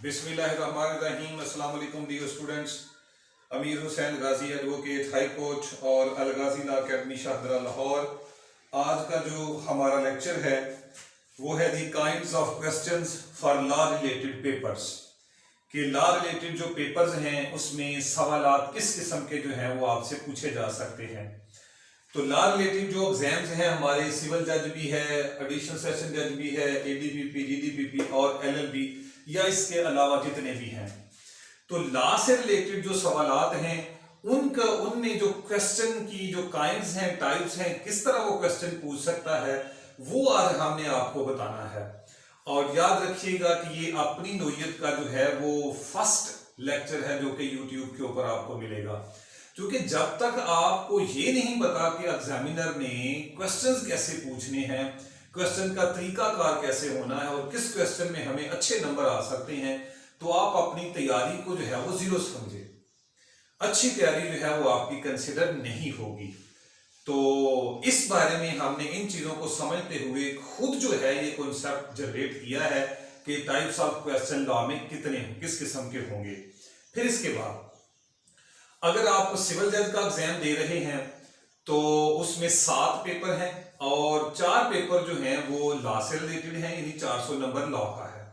बिस्मिल्लाहिर्रहमानिर्रहीम। अस्सलाम वालेकुम dear students. Amir Hussain Ghazi advocate high court और अल गाजी लॉ अकेडमी शाहदरा लाहौर। आज का जो हमारा लेक्चर है वो है the kinds of questions for law related papers. कि लॉ रिलेटेड जो पेपर्स हैं उसमें सवालात किस किस्म के जो हैं वो आपसे पूछे जा सकते हैं। तो लॉ रिलेटेड जो एग्जाम्स हैं हमारे सिविल जज भी है, एडिशनल सेशन जज भी है, एडीपीपी, डीडीपीपी और एलएलबी या इसके अलावा जितने भी हैं, तो लॉ से रिलेटेड जो सवालात हैं उनमें जो क्वेश्चन की जो काइंड्स हैं, टाइप्स हैं, किस तरह वो क्वेश्चन पूछ सकता है वो आज हमने आपको बताना है। और याद रखिएगा कि ये अपनी नोयत का जो है वो फर्स्ट लेक्चर है जो कि यूट्यूब के ऊपर आपको मिलेगा, क्योंकि जब तक आपको ये नहीं पता कि एग्जामिनर ने क्वेश्चंस कैसे पूछने हैं, क्वेश्चन का तरीकाकार कैसे होना है और किस क्वेश्चन में हमें अच्छे नंबर आ सकते हैं, तो आप अपनी तैयारी को जो है वो जीरो समझे। अच्छी तैयारी जो है वो आपकी कंसिडर नहीं होगी। तो इस बारे में हमने इन चीजों को समझते हुए खुद जो है ये कॉन्सेप्ट जनरेट किया है कि टाइप्स ऑफ क्वेश्चन लॉ में कितने किस किस्म के होंगे। फिर इसके बाद अगर आप सिविल जज का एग्जाम दे रहे हैं तो उसमें 7 पेपर हैं और 4 पेपर जो हैं वो लॉ से रिलेटेड हैं, यानी 400 नंबर लॉ का है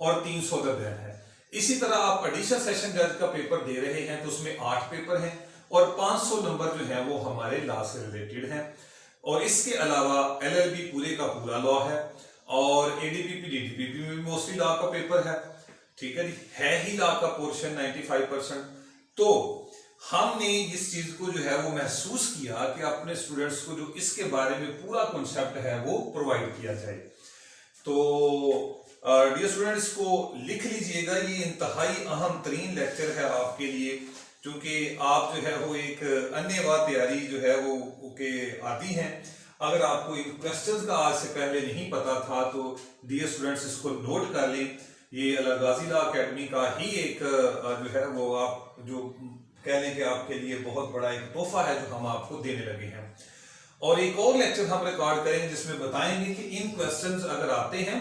और 300 गद्य है। इसी तरह आप एडिशनल सेशन जज का पेपर दे रहे हैं तो उसमें 8 पेपर हैं और 500 नंबर जो है वो हमारे लॉ से रिलेटेड हैं। और इसके अलावा एलएलबी पूरे का पूरा लॉ है और एडीपीपी डीडीपीपी में मोस्टली लॉ का पेपर है। ठीक है जी, है ही लॉ का पोर्शन 95%। तो हमने इस चीज को जो है वो महसूस किया कि अपने स्टूडेंट्स को जो इसके बारे में पूरा कॉन्सेप्ट है वो प्रोवाइड किया जाए। तो डियर स्टूडेंट्स को लिख लीजिएगा, ये इंतहाई अहम तरीन लेक्चर है आपके लिए, क्योंकि आप जो है वो एक अन्य तैयारी जो है वो के आदी हैं। अगर आपको इन क्वेश्चंस का आज से पहले नहीं पता था तो डियर स्टूडेंट्स इसको नोट कर लें। ये अल गाजी लॉ अकेडमी का ही एक जो है वो आप जो कह लें कि आपके लिए बहुत बड़ा एक तोहफा है जो हम आपको देने लगे हैं। और एक और लेक्चर हम रिकॉर्ड करेंगे जिसमें बताएंगे कि इन क्वेश्चंस अगर आते हैं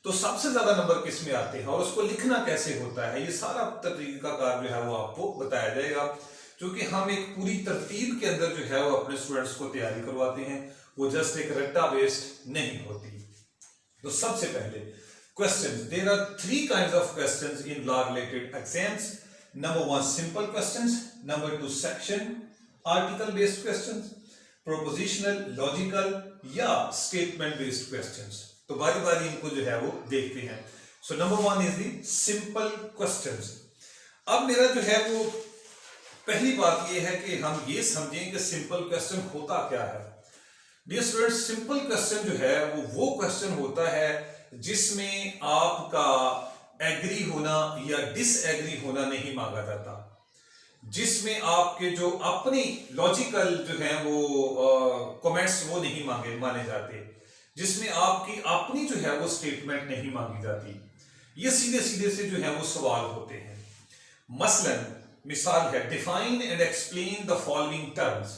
तो सबसे ज्यादा नंबर किस में आते हैं और उसको लिखना कैसे होता है। ये सारा तरीकाकार जो है वो आपको बताया जाएगा, क्योंकि हम एक पूरी तरतीब के अंदर जो है वो अपने स्टूडेंट्स को तैयारी करवाते हैं, वो जस्ट एक रट्टा बेस्ड नहीं होती। तो सबसे पहले questions, there are 3 kinds of questions in law related exams. Number 1 simple questions, number 2 section article based questions, propositional, logical या statement based questions। तो बारी बारी इनको जो है वो देखते हैं। So number 1 is the simple questions। अब मेरा जो है वो पहली बात ये है कि हम ये समझें कि सिंपल क्वेश्चन होता क्या है। डियर स्टूडेंट्स, सिंपल क्वेश्चन जो है वो क्वेश्चन होता है जिसमें आपका एग्री होना या डिसएग्री होना नहीं मांगा जाता, जिसमें आपके जो अपनी लॉजिकल जो है वो कमेंट्स वो नहीं माने जाते, जिसमें आपकी अपनी जो है वो स्टेटमेंट नहीं मांगी जाती। ये सीधे सीधे से जो है वो सवाल होते हैं। मसलन मिसाल है, define and explain the following terms,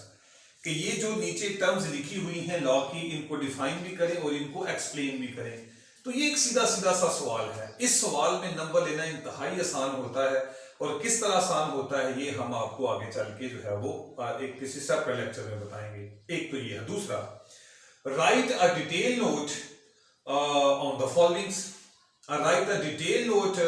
कि ये जो नीचे टर्म्स लिखी हुई हैं लॉ की, इनको डिफाइन भी करें और इनको एक्सप्लेन भी करें। तो ये एक सीधा सीधा सा सवाल है। इस सवाल में नंबर लेना इंतहाई आसान होता है और किस तरह आसान होता है ये हम आपको आगे चल के जो है वो एक किसी सेपरेट लेक्चर में बताएंगे। एक तो ये है। दूसरा, write a detail note on the followings, write a detail note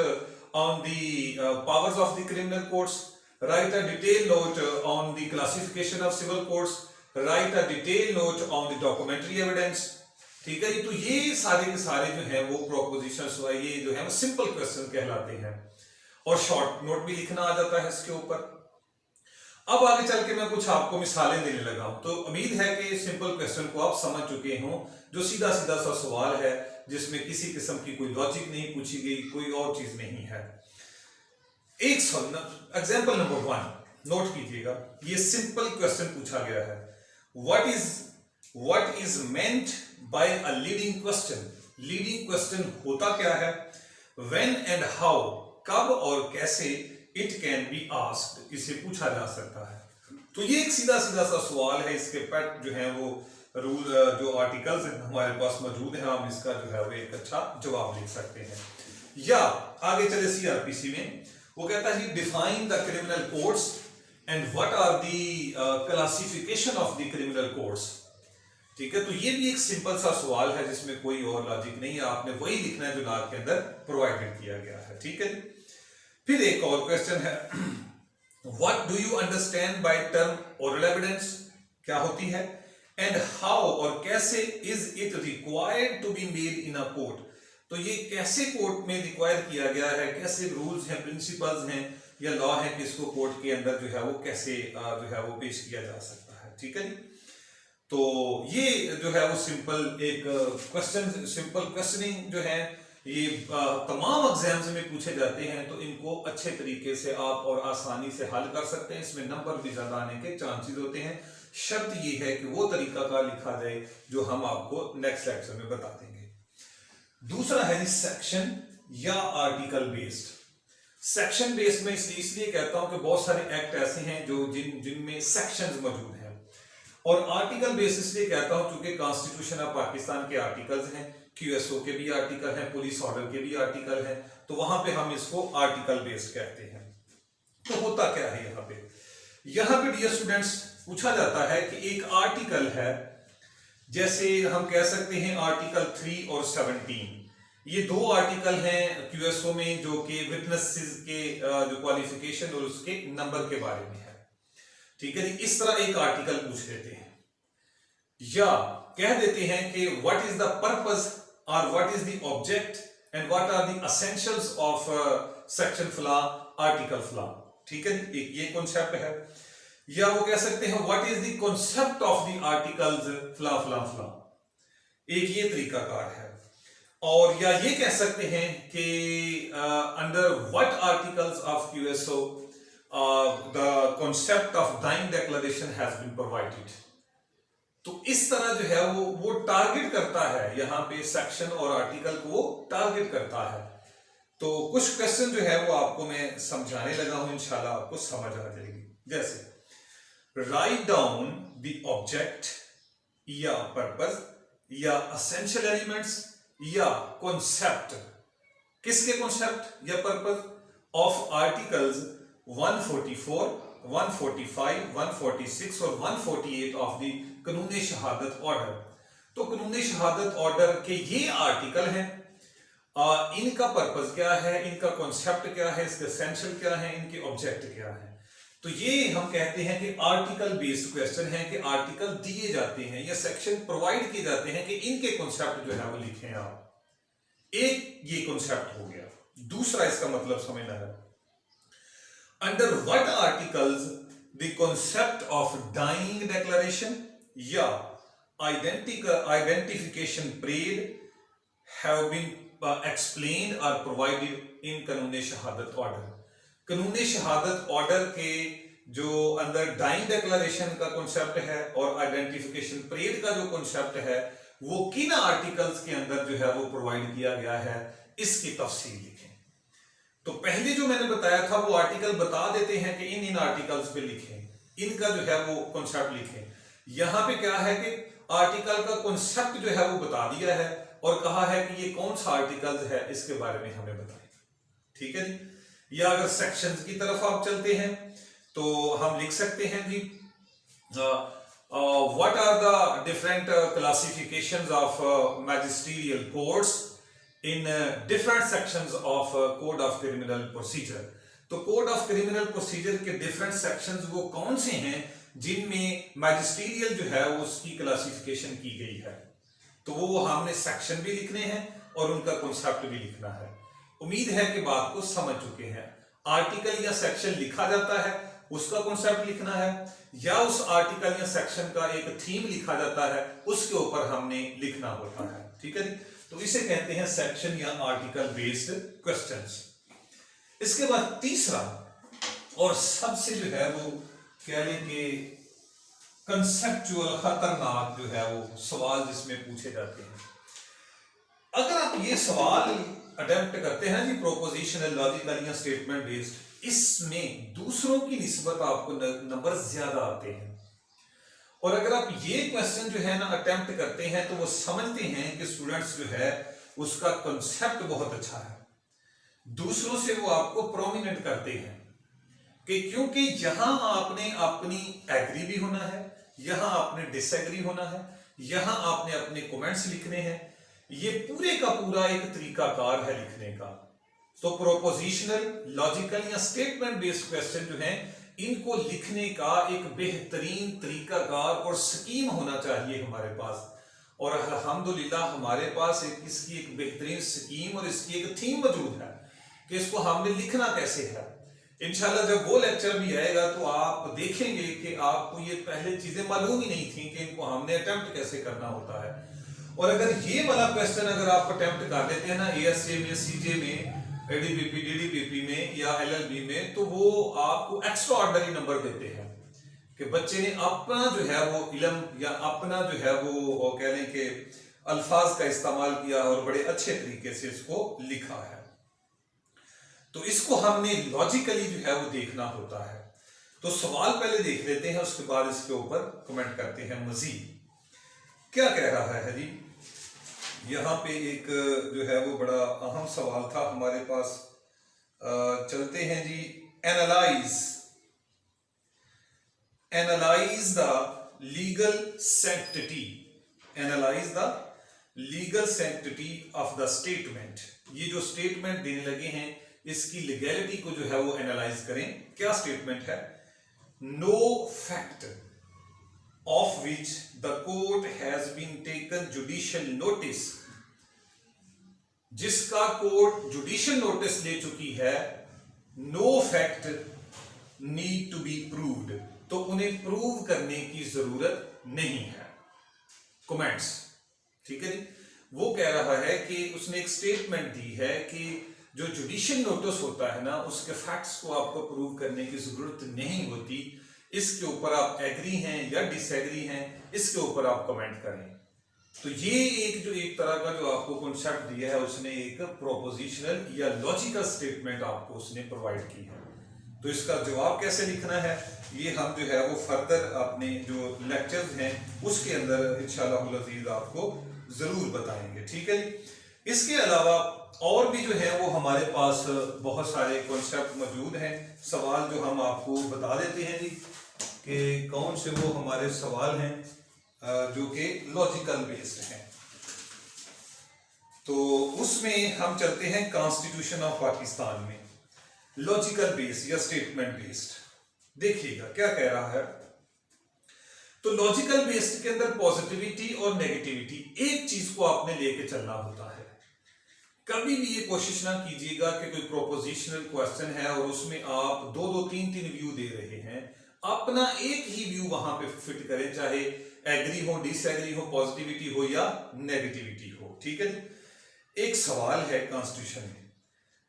on the powers of the criminal courts, write a detail note on the classification of civil courts, write a detail note on the documentary evidence. ठीक है जी, तो ये सारे के सारे जो है वो प्रोपोजिशंस ये जो है वो सिंपल क्वेश्चन कहलाते हैं और शॉर्ट नोट भी लिखना आ जाता है इसके ऊपर। अब आगे चल के मैं कुछ आपको मिसालें देने लगा हूं, तो उम्मीद है कि सिंपल क्वेश्चन को आप समझ चुके हों, जो सीधा सीधा सा सवाल है जिसमें किसी किस्म की कोई लॉजिक नहीं पूछी गई, कोई और चीज नहीं है। एक एग्जाम्पल नंबर 1 नोट कीजिएगा, ये सिंपल क्वेश्चन पूछा गया है। What is meant by a leading question? Leading question होता क्या है? When and how, कब और कैसे it can be asked, इसे पूछा जा सकता है। तो ये एक सीधा सीधा सा सवाल है। इसके पेट जो है वो रूल जो आर्टिकल्स हमारे पास मौजूद हैं, हम इसका जो है वो एक अच्छा जवाब लिख सकते हैं। या आगे चले सीआरपीसी में, वो कहता है define the criminal codes and what are the classification of the criminal codes. ठीक है, तो ये भी एक सिंपल सा सवाल है जिसमें कोई और लॉजिक नहीं है, आपने वही लिखना है जो नाग के अंदर प्रोवाइडेड किया गया है। ठीक है, फिर एक और क्वेश्चन है, what do you understand by term oral evidence, क्या होती है, एंड हाउ और कैसे is it required to be made in a court. तो ये कैसे कोर्ट में रिक्वायर किया गया है, कैसे रूल्स हैं, प्रिंसिपल्स हैं या लॉ है कि इसको कोर्ट के अंदर जो है वो कैसे जो है वो पेश किया जा सकता है। ठीक है जी, तो ये जो है वो सिंपल एक क्वेश्चन, सिंपल क्वेश्चनिंग जो है ये तमाम एग्जाम्स में पूछे जाते हैं, तो इनको अच्छे तरीके से आप और आसानी से हल कर सकते हैं। इसमें नंबर भी ज्यादा आने के चांसेस होते हैं, शर्त ये है कि वो तरीका का लिखा जाए जो हम आपको नेक्स्ट लेक्चर में बता देंगे। दूसरा है सेक्शन या आर्टिकल बेस्ड। सेक्शन बेस्ड में इसलिए कहता हूं कि बहुत सारे एक्ट ऐसे हैं जो जिनमें सेक्शंस मौजूद हैं, और आर्टिकल बेस्ड इसलिए कहता हूं क्योंकि कॉन्स्टिट्यूशन ऑफ पाकिस्तान के आर्टिकल्स हैं, क्यूएसओ के भी आर्टिकल हैं, पुलिस ऑर्डर के भी आर्टिकल हैं, तो वहां पे हम इसको आर्टिकल बेस्ड कहते हैं। तो होता क्या है यहाँ पे डियर स्टूडेंट्स, पूछा जाता है कि एक आर्टिकल है, जैसे हम कह सकते हैं आर्टिकल 3 और 17, ये दो आर्टिकल हैं क्यूएसओ में जो कि विटनेसेस के जो क्वालिफिकेशन और उसके नंबर के बारे में है। ठीक है जी, इस तरह एक आर्टिकल पूछ लेते हैं या कह देते हैं कि व्हाट इज द पर्पस और what is the object and what are the essentials of section फला, आर्टिकल फला। ठीक है जी, एक ये कॉन्सेप्ट है, या वो कह सकते हैं what is the concept of the articles फला फला फला, एक ये तरीकाकार है। और या ये कह सकते हैं कि under what articles of QSO the concept of dying declaration has been provided. तो इस तरह जो है वो टारगेट करता है, यहाँ पे सेक्शन और आर्टिकल को वो टारगेट करता है। तो कुछ क्वेश्चन जो है वो आपको मैं समझाने लगा हूं, इंशाल्लाह आपको समझ आ जाएगी। जैसे राइट डाउन द ऑब्जेक्ट या पर्पस या एसेंशियल एलिमेंट्स या कॉन्सेप्ट, किसके कॉन्सेप्ट या पर्पस ऑफ आर्टिकल्स 144, 145, 146 और 148 ऑफ द कानून शहादत ऑर्डर। तो कानून शहादत ऑर्डर के ये आर्टिकल हैं, इनका पर्पस क्या है, इनका कॉन्सेप्ट क्या है, इसके एसेंशियल क्या है, इनके ऑब्जेक्ट क्या है। तो ये हम कहते हैं कि आर्टिकल बेस्ड क्वेश्चन है कि आर्टिकल दिए जाते हैं या सेक्शन प्रोवाइड किए जाते हैं कि इनके कॉन्सेप्ट जो है वो लिखें आप। एक ये कॉन्सेप्ट हो गया। दूसरा इसका मतलब समझना है, under what articles the concept of dying declaration या identification parade have been explained और provided in Qanun Shahadat order. कानून शहादत ऑर्डर के जो अंदर डाइंग डिक्लेरेशन का कॉन्सेप्ट है और आइडेंटिफिकेशन परेड का जो कॉन्सेप्ट है वो किन आर्टिकल्स के अंदर जो है वो प्रोवाइड किया गया है, इसकी तफसील लिखें। तो पहले जो मैंने बताया था वो आर्टिकल बता देते हैं कि इन आर्टिकल्स पे लिखें, इनका जो है वो कॉन्सेप्ट लिखें। यहां पे क्या है कि आर्टिकल का कॉन्सेप्ट जो है वो बता दिया है और कहा है कि ये कौन सा आर्टिकल है, इसके बारे में हमें बताएं। ठीक है जी, या अगर सेक्शंस की तरफ आप चलते हैं तो हम लिख सकते हैं जी what are the different classifications of magisterial courts in different sections of Code of Criminal Procedure. तो कोड ऑफ क्रिमिनल प्रोसीजर के डिफरेंट सेक्शंस वो कौन से हैं जिनमें मैजिस्ट्रियल जो है उसकी क्लासिफिकेशन की गई है। तो वो हमने सेक्शन भी लिखने हैं और उनका कॉन्सेप्ट भी लिखना है। उम्मीद है कि बात को समझ चुके हैं। आर्टिकल या सेक्शन लिखा जाता है, उसका कॉन्सेप्ट लिखना है, या उस आर्टिकल या सेक्शन का एक थीम लिखा जाता है, उसके ऊपर हमने लिखना होता है। ठीक है जी, तो इसे कहते हैं सेक्शन या आर्टिकल बेस्ड क्वेश्चंस। इसके बाद तीसरा और सबसे जो है वो कह लें कि कंसेप्चुअल खतरनाक जो है वो सवाल जिसमें पूछे जाते हैं। अगर आप ये सवाल अटेम्प्ट करते हैं जी प्रोपोजिशनल, लॉजिकल या स्टेटमेंट बेस्ड, इसमें दूसरों की निस्बत आपको नंबर ज्यादा आते हैं। और अगर आप ये क्वेश्चन जो है ना अटेम्प्ट करते हैं तो वो समझते हैं कि स्टूडेंट्स जो है उसका कॉन्सेप्ट बहुत अच्छा है, दूसरों से वो आपको प्रोमिनेंट करते हैं कि क्योंकि यहां आपने अपनी एग्री भी होना है, यहां आपने डिसएग्री होना है, यहां आपने अपने कमेंट्स लिखने हैं। ये पूरे का पूरा एक तरीकाकार है लिखने का। तो प्रोपोजिशनल, लॉजिकल या स्टेटमेंट बेस्ड क्वेश्चन जो हैं, इनको लिखने का एक बेहतरीन तरीकाकार और स्कीम होना चाहिए हमारे पास। और अल्हम्दुलिल्लाह हमारे पास इसकी एक बेहतरीन स्कीम और इसकी एक थीम मौजूद है कि इसको हमने लिखना कैसे है। इंशाल्लाह जब वो लेक्चर भी आएगा तो आप देखेंगे कि आपको ये पहले चीजें मालूम ही नहीं थी कि इनको हमने अटेम्प्ट कैसे करना होता है। और अगर ये वाला क्वेश्चन अगर आप अटेम्प्ट कर लेते हैं ना एएसए में, सीजे में, एडीबीपी, डीडीबीपी में या एलएलबी में, तो वो आपको एक्स्ट्रा ऑर्डिनरी नंबर देते हैं कि बच्चे ने अपना जो है वो इल्म या अपना जो है वो कह लें कि अल्फाज का इस्तेमाल किया और बड़े अच्छे तरीके से इसको लिखा है। तो इसको हमने लॉजिकली जो है वो देखना होता है। तो सवाल पहले देख लेते हैं, उसके बाद इसके ऊपर कमेंट करते हैं मजीद। क्या कह रहा है जी, यहाँ पे एक जो है वो बड़ा अहम सवाल था हमारे पास। चलते हैं जी। Analyse the legal sanctity, analyse the legal sanctity of the statement. ये जो स्टेटमेंट देने लगे हैं इसकी लीगैलिटी को जो है वो एनालाइज करें। क्या स्टेटमेंट है? No fact of which the court has been taken judicial notice, जिसका कोर्ट जुडिशियल नोटिस ले चुकी है, no fact need to be proved, तो उन्हें प्रूव करने की जरूरत नहीं है। कमेंट्स, ठीक है जी। वो कह रहा है कि उसने एक स्टेटमेंट दी है कि जो जुडिशियल नोटिस होता है ना, उसके फैक्ट्स को आपको प्रूव करने की जरूरत नहीं होती। इसके ऊपर आप एग्री हैं या डिसएग्री हैं, इसके ऊपर आप कमेंट करें। तो ये एक तरह का जो आपको कॉन्सेप्ट दिया है, उसने एक प्रोपोजिशनल या लॉजिकल स्टेटमेंट आपको उसने प्रोवाइड की है। तो इसका जवाब कैसे लिखना है, ये हम जो है वो फर्दर अपने जो लेक्चर्स हैं उसके अंदर इंशाअल्लाह अज़ीज़ आपको जरूर बताएंगे, ठीक है जी। इसके अलावा और भी जो है वो हमारे पास बहुत सारे कॉन्सेप्ट मौजूद हैं। सवाल जो हम आपको बता देते हैं जी कि कौन से वो हमारे सवाल हैं जो कि लॉजिकल बेस्ड हैं। तो उसमें हम चलते हैं कॉन्स्टिट्यूशन ऑफ पाकिस्तान में, लॉजिकल बेस्ड या स्टेटमेंट बेस्ड। देखिएगा क्या कह रहा है। तो लॉजिकल बेस्ड के अंदर पॉजिटिविटी और नेगेटिविटी, एक चीज को आपने लेके चलना होता है। कभी भी ये कोशिश ना कीजिएगा कि कोई प्रोपोजिशनल क्वेश्चन है और उसमें आप दो तीन व्यू दे रहे हैं, अपना एक ही व्यू वहां पे फिट करें, चाहे एग्री हो, डिसएग्री हो, पॉजिटिविटी हो या नेगेटिविटी हो, ठीक है। एक सवाल है कॉन्स्टिट्यूशन में,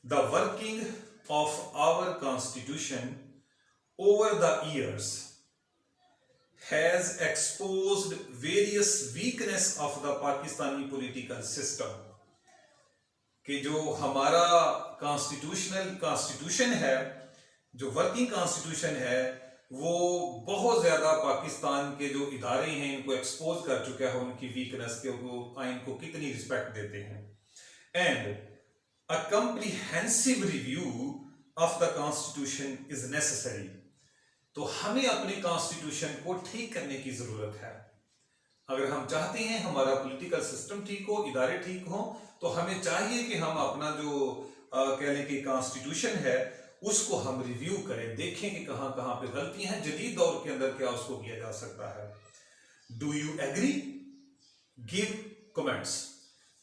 the working of our constitution over the years has exposed various weakness of the Pakistani political system, कि जो हमारा कॉन्स्टिट्यूशन है, जो वर्किंग कॉन्स्टिट्यूशन है, वो बहुत ज्यादा पाकिस्तान के जो इदारे हैं इनको एक्सपोज कर चुका है, उनकी वीकनेस के, वो आइन को कितनी रिस्पेक्ट देते हैं। And a comprehensive review of the constitution is necessary, तो हमें अपने कॉन्स्टिट्यूशन को ठीक करने की जरूरत है। अगर हम चाहते हैं हमारा पॉलिटिकल सिस्टम ठीक हो, इदारे ठीक हो, तो हमें चाहिए कि हम अपना जो कह लें कि कॉन्स्टिट्यूशन है उसको हम रिव्यू करें, देखें कि कहां कहां पे गलतियां हैं, जदीद दौर के अंदर क्या उसको किया जा सकता है। Do you agree, give comments.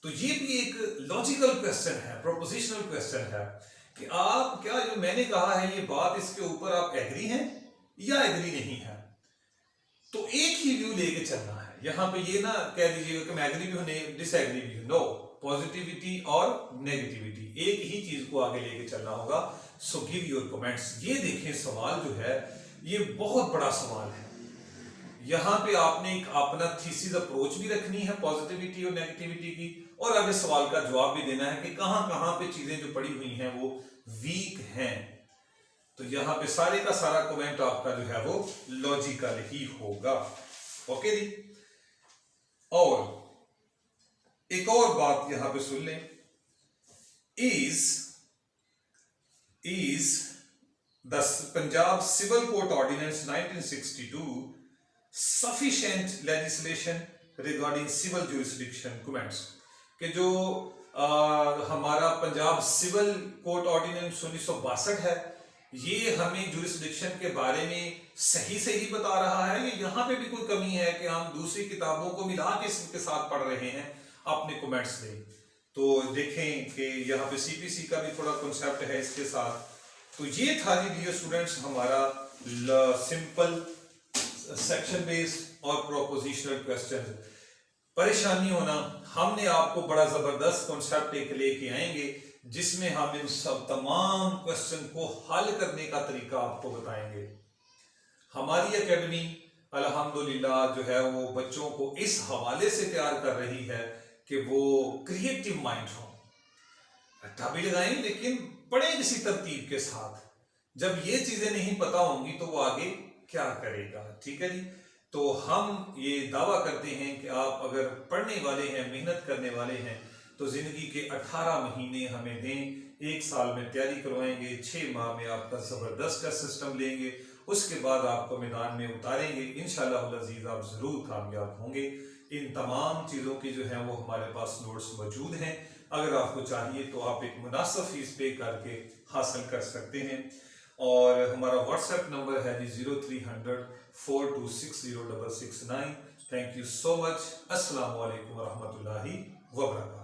तो ये भी एक लॉजिकल क्वेश्चन है, प्रोपोजिशनल क्वेश्चन है कि आप क्या जो मैंने कहा है ये बात, इसके ऊपर आप एग्री हैं या एग्री नहीं है। तो एक ही व्यू लेके चलना है। यहां पे ये ना कह दीजिएगा कि मैं एग्री भी हूं, डिसएग्री भी हूं। नो, पॉजिटिविटी और नेगेटिविटी, एक ही चीज को आगे लेके चलना होगा। So give your comments. ये देखें सवाल जो है ये बहुत बड़ा सवाल है। यहां पे आपने एक अपना थीसिस अप्रोच भी रखनी है पॉजिटिविटी और नेगेटिविटी की, और आगे सवाल का जवाब भी देना है कि कहां कहां पे चीजें जो पड़ी हुई हैं वो वीक हैं। तो यहां पे सारे का सारा कमेंट आपका जो है वो लॉजिकल ही होगा। ओके जी। और एक और बात यहां पे सुन लें, is is the Punjab Civil Court Ordinance 1962 sufficient legislation regarding civil jurisdiction? Comments कि जो हमारा पंजाब सिविल कोर्ट ऑर्डिनेंस 1962 है, ये हमें जुरिस्डिक्शन के बारे में सही सही बता रहा है या यहाँ पे भी कोई कमी है कि हम दूसरी किताबों को मिला के इसके साथ पढ़ रहे हैं? अपने कमेंट्स दें। तो देखें कि यहाँ पे सीपीसी का भी थोड़ा कॉन्सेप्ट है इसके साथ। तो ये था जी डियर स्टूडेंट्स हमारा सिंपल सेक्शन बेस्ड और प्रोपोजिशनल क्वेश्चन। परेशानी होना, हमने आपको बड़ा जबरदस्त कॉन्सेप्ट एक लेके आएंगे जिसमें हम इन सब तमाम क्वेश्चन को हल करने का तरीका आपको बताएंगे। हमारी एकेडमी अल्हम्दुलिल्लाह जो है वो बच्चों को इस हवाले से तैयार कर रही है कि वो क्रिएटिव माइंड हो, रट्टा भी लगाएं लेकिन पढ़े किसी तरतीब के साथ। जब ये चीजें नहीं पता होंगी तो वो आगे क्या करेगा? ठीक है जी। तो हम ये दावा करते हैं कि आप अगर पढ़ने वाले हैं, मेहनत करने वाले हैं, तो जिंदगी के 18 महीने हमें दें, 1 साल में तैयारी करवाएंगे, 6 माह में आपका जबरदस्त का सिस्टम लेंगे, उसके बाद आपको मैदान में उतारेंगे। इंशाअल्लाह अज़ीज़ आप जरूर कामयाब होंगे। इन तमाम चीज़ों की जो है वो हमारे पास नोट्स मौजूद हैं। अगर आपको चाहिए तो आप एक मुनासिब फीस पे करके हासिल कर सकते हैं। और हमारा व्हाट्सएप नंबर है जी 0300 4260669। Thank you so much. अस्सलामु अलैकुम वरहमतुल्लाहि वबरकातुहू।